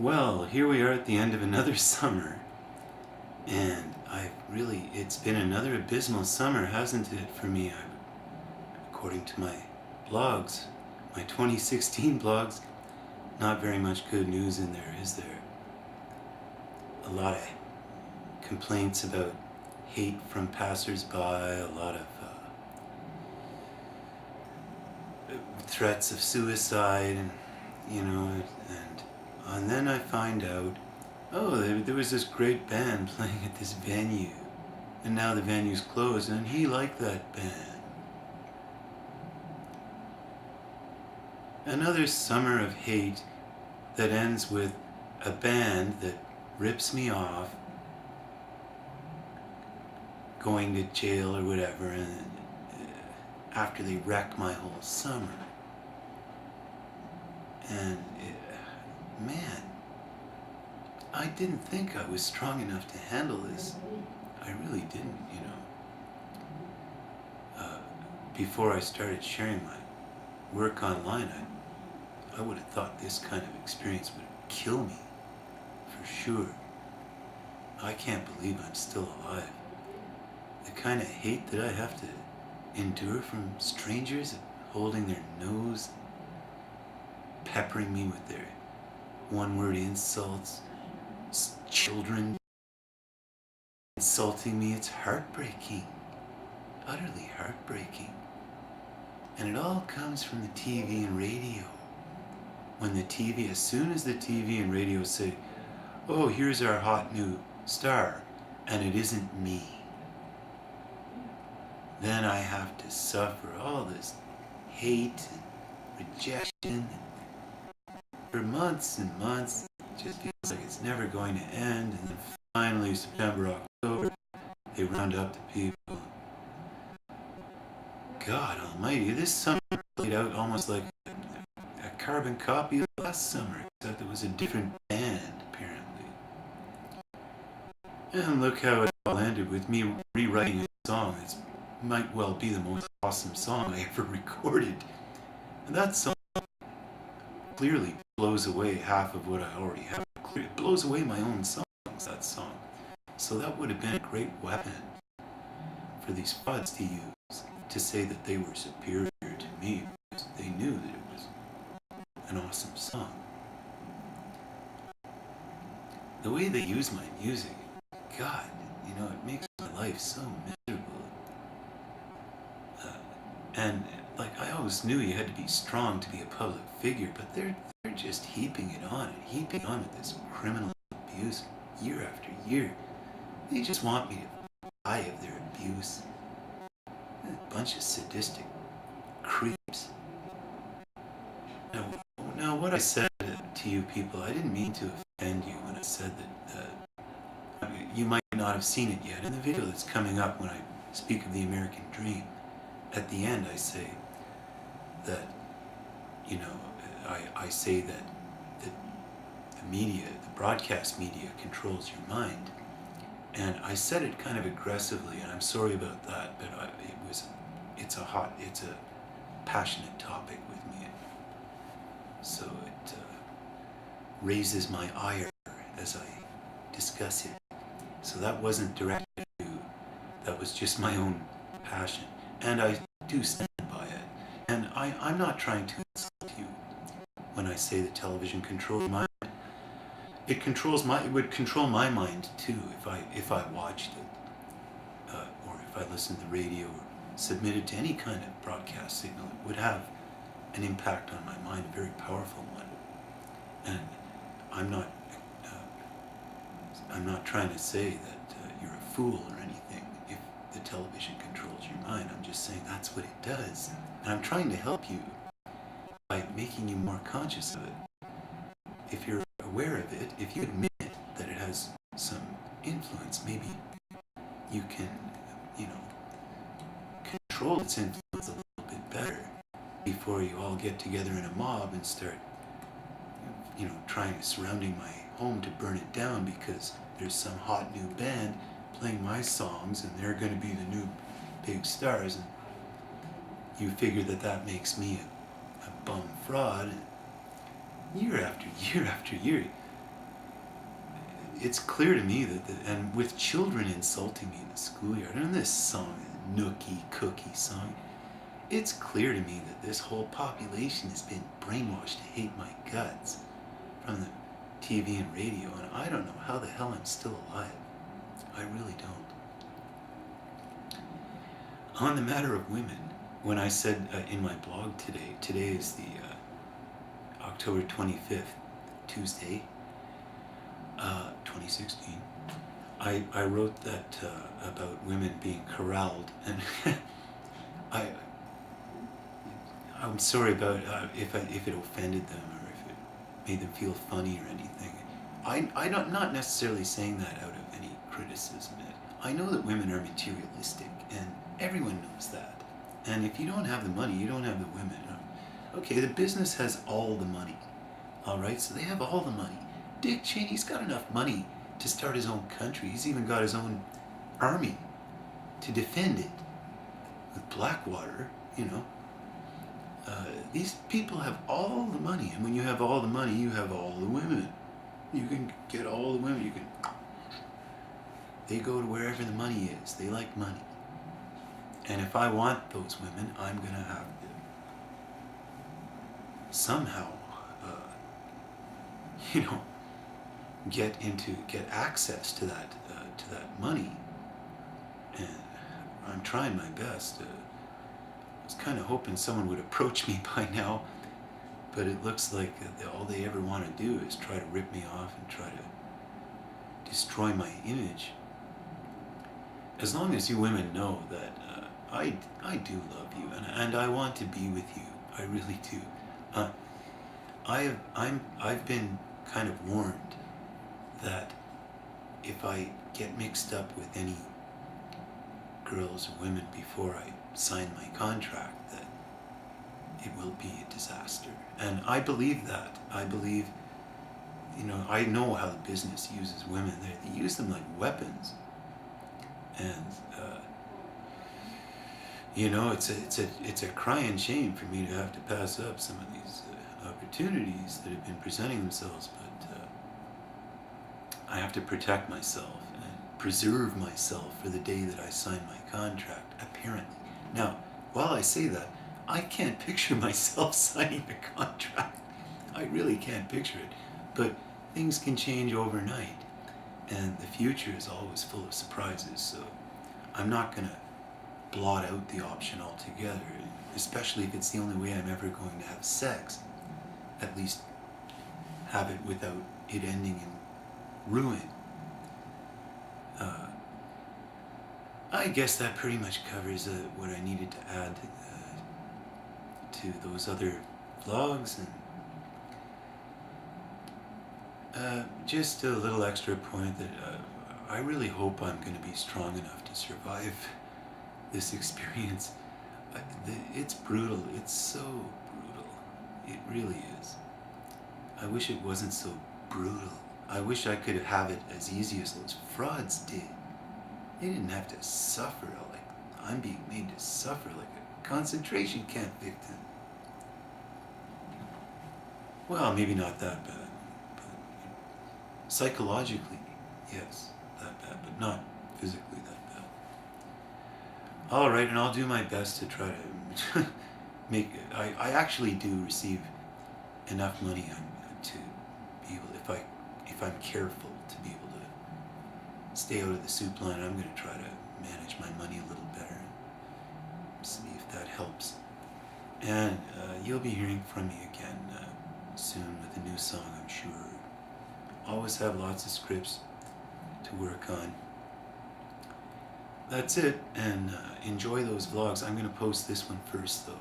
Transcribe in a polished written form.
Well, here we are at the end of another summer, and it's been another abysmal summer, hasn't it, for me? According to my blogs, my 2016 blogs, not very much good news in there, is there? A lot of complaints about hate from passersby, a lot of threats of suicide, and then I find out, there was this great band playing at this venue, and now the venue's closed, and he liked that band. Another summer of hate that ends with a band that rips me off, going to jail or whatever, and after they wreck my whole summer. And man, I didn't think I was strong enough to handle this. I really didn't, Before I started sharing my work online, I would have thought this kind of experience would kill me, for sure. I can't believe I'm still alive. The kind of hate that I have to endure from strangers holding their nose, peppering me with their one-word insults, children insulting me. It's heartbreaking, utterly heartbreaking. And it all comes from the TV and radio. When as soon as the TV and radio say, oh, here's our hot new star, and it isn't me, then I have to suffer all this hate and rejection for months and months. It just feels like it's never going to end. And then finally, September, October, they round up the people. God almighty, this summer played out almost like a carbon copy of last summer, except it was a different band, apparently. And look how it all ended with me rewriting a song that might well be the most awesome song I ever recorded. And that song clearly blows away half of what I already have. It blows away my own songs, that song. So that would have been a great weapon for these frauds to use, to say that they were superior to me, because they knew that it was an awesome song. The way they use my music, God, it makes my life so miserable. And I always knew you had to be strong to be a public figure, but they're just heaping it on with this criminal abuse year after year. They just want me to die of their abuse. A bunch of sadistic creeps. Now what I said to you people, I didn't mean to offend you when I said that you might not have seen it yet. In the video that's coming up when I speak of the American dream, at the end I say that, I say that the media, the broadcast media, controls your mind. And I said it kind of aggressively, and I'm sorry about that, but it's a passionate topic with me. So it raises my ire as I discuss it. So that wasn't directed at you, that was just my own passion. And I do stand by it. And I'm not trying to insult you when I say that television controls my mind. It would control my mind too if I watched it, or if I listened to the radio or submitted to any kind of broadcast signal. It would have an impact on my mind, a very powerful one. And I'm not trying to say that you're a fool or anything if the television controls your mind. I'm just saying that's what it does. And I'm trying to help you by making you more conscious of it. If you're aware of it, if you admit that it has some influence, maybe you can, control its influence a little bit better before you all get together in a mob and start, surrounding my home to burn it down because there's some hot new band playing my songs and they're going to be the new big stars, and you figure that makes me a bum fraud. And year after year after year, it's clear to me that, and with children insulting me in the schoolyard, and this song, Nookie Cookie song, it's clear to me that this whole population has been brainwashed to hate my guts from the TV and radio, and I don't know how the hell I'm still alive. I really don't. On the matter of women, when I said in my blog today is the October 25th, Tuesday, 2016, I wrote that about women being corralled, and I'm sorry about if it offended them or if it made them feel funny or anything. I'm not necessarily saying that out of any criticism. I know that women are materialistic, and everyone knows that. And if you don't have the money, you don't have the women. Okay, the business has all the money. All right, so they have all the money. Dick Cheney's got enough money to start his own country. He's even got his own army to defend it with Blackwater, you know. These people have all the money, and when you have all the money, you have all the women. You can get all the women. They go to wherever the money is. They like money. And if I want those women, I'm going to have to somehow, get access to that money. And I'm trying my best. I was kind of hoping someone would approach me by now, but it looks like all they ever want to do is try to rip me off and try to destroy my image. As long as you women know that I do love you, and I want to be with you. I really do. I've been kind of warned that if I get mixed up with any girls or women before I sign my contract, that it will be a disaster. And I believe that. I believe, I know how the business uses women. They use them like weapons. And it's a crying shame for me to have to pass up some of these opportunities that have been presenting themselves, but I have to protect myself and preserve myself for the day that I sign my contract, apparently. Now, while I say that, I can't picture myself signing a contract. I really can't picture it. But things can change overnight, and the future is always full of surprises, so I'm not going to blot out the option altogether, especially if it's the only way I'm ever going to have sex. At least have it without it ending in ruin. I guess that pretty much covers what I needed to add to those other vlogs, and just a little extra point that I really hope I'm going to be strong enough to survive this experience. It's brutal. It's so brutal. It really is. I wish it wasn't so brutal. I wish I could have it as easy as those frauds did. They didn't have to suffer like I'm being made to suffer like a concentration camp victim. Well, maybe not that bad, but psychologically, yes, that bad, but not physically that bad. All right, and I'll do my best to try to make it. I actually do receive enough money to be able, if I'm careful, to be able to stay out of the soup line. I'm going to try to manage my money a little better and see if that helps. And you'll be hearing from me again soon with a new song, I'm sure. Always have lots of scripts to work on. That's it, and enjoy those vlogs. I'm going to post this one first, though.